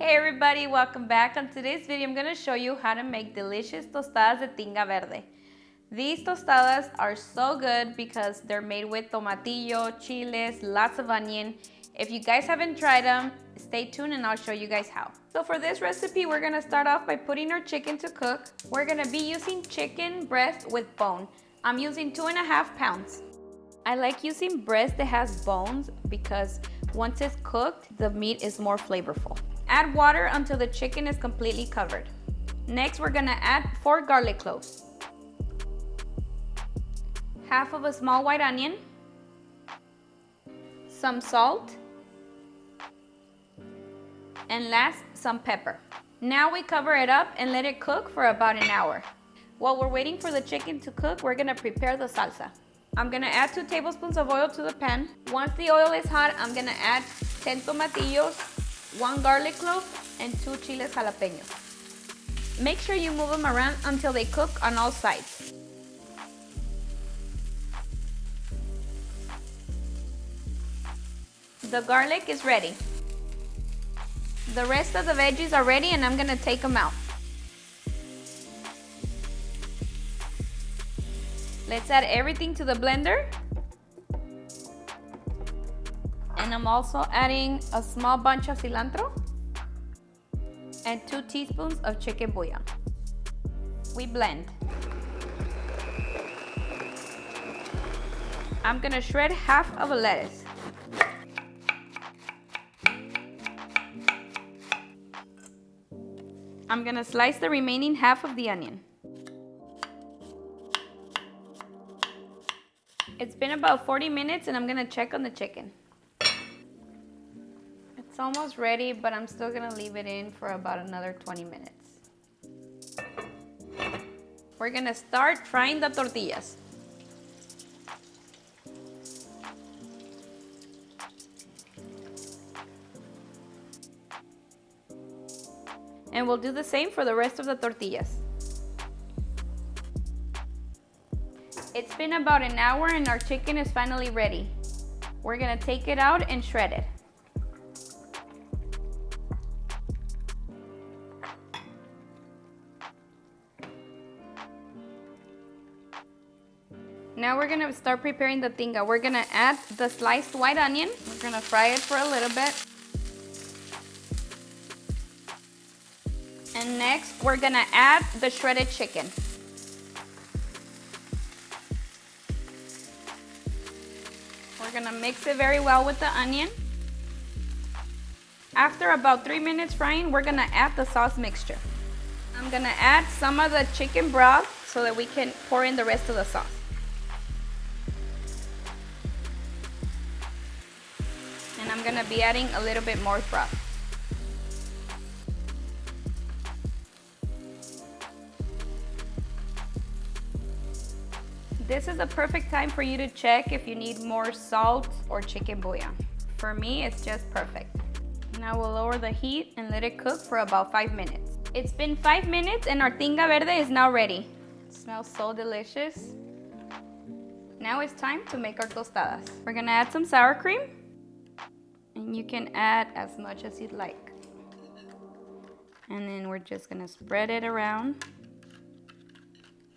Hey everybody, welcome back. On today's video, I'm going to show you how to make delicious tostadas de Tinga Verde. These tostadas are so good because they're made with tomatillo, chiles, lots of onion. If you guys haven't tried them, stay tuned and I'll show you guys how. So for this recipe, we're going to start off by putting our chicken to cook. We're going to be using chicken breast with bone. I'm using 2.5 pounds. I like using breast that has bones because once it's cooked, the meat is more flavorful. Add water until the chicken is completely covered. Next, we're gonna add 4 garlic cloves, half of a small white onion, some salt, and last, some pepper. Now we cover it up and let it cook for about an hour. While we're waiting for the chicken to cook, we're gonna prepare the salsa. I'm gonna add 2 tablespoons of oil to the pan. Once the oil is hot, I'm gonna add 10 tomatillos, 1 garlic clove, and 2 chiles jalapeño. Make sure you move them around until they cook on all sides. The garlic is ready. The rest of the veggies are ready and I'm gonna take them out. Let's add everything to the blender. And I'm also adding a small bunch of cilantro and 2 teaspoons of chicken bouillon. We blend. I'm gonna shred half of a lettuce. I'm gonna slice the remaining half of the onion. It's been about 40 minutes and I'm gonna check on the chicken. It's almost ready, but I'm still gonna leave it in for about another 20 minutes. We're gonna start frying the tortillas. And we'll do the same for the rest of the tortillas. It's been about an hour and our chicken is finally ready. We're gonna take it out and shred it. Now we're gonna start preparing the tinga. We're gonna add the sliced white onion. We're gonna fry it for a little bit. And next, we're gonna add the shredded chicken. We're gonna mix it very well with the onion. After about 3 minutes frying, we're gonna add the sauce mixture. I'm gonna add some of the chicken broth so that we can pour in the rest of the sauce. And I'm gonna be adding a little bit more broth. This is the perfect time for you to check if you need more salt or chicken bouillon. For me, it's just perfect. Now we'll lower the heat and let it cook for about 5 minutes. It's been 5 minutes and our tinga verde is now ready. It smells so delicious. Now it's time to make our tostadas. We're gonna add some sour cream. And you can add as much as you'd like. And then we're just gonna spread it around.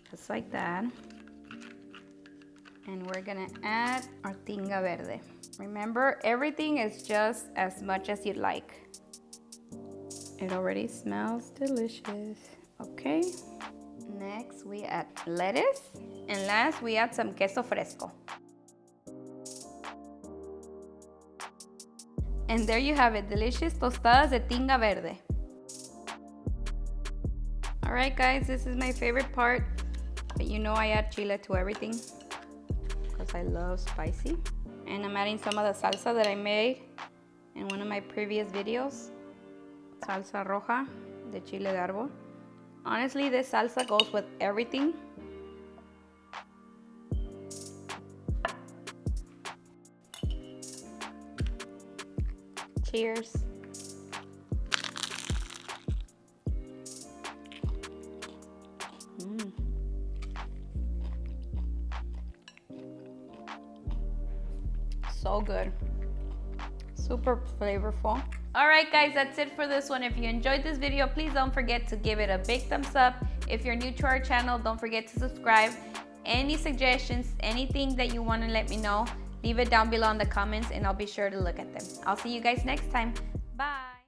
Just like that. And we're gonna add our tinga verde. Remember, everything is just as much as you'd like. It already smells delicious. Okay. Next, we add lettuce. And last, we add some queso fresco. And there you have it, delicious tostadas de Tinga Verde. All right, guys, this is my favorite part. But you know I add chile to everything because I love spicy. And I'm adding some of the salsa that I made in one of my previous videos. Salsa roja de chile de árbol. Honestly, this salsa goes with everything. Cheers. So good. Super flavorful. Alright guys, that's it for this one. If you enjoyed this video, please don't forget to give it a big thumbs up. If you're new to our channel, don't forget to subscribe. Any suggestions, anything that you want to let me know, leave it down below in the comments and I'll be sure to look at them. I'll see you guys next time. Bye!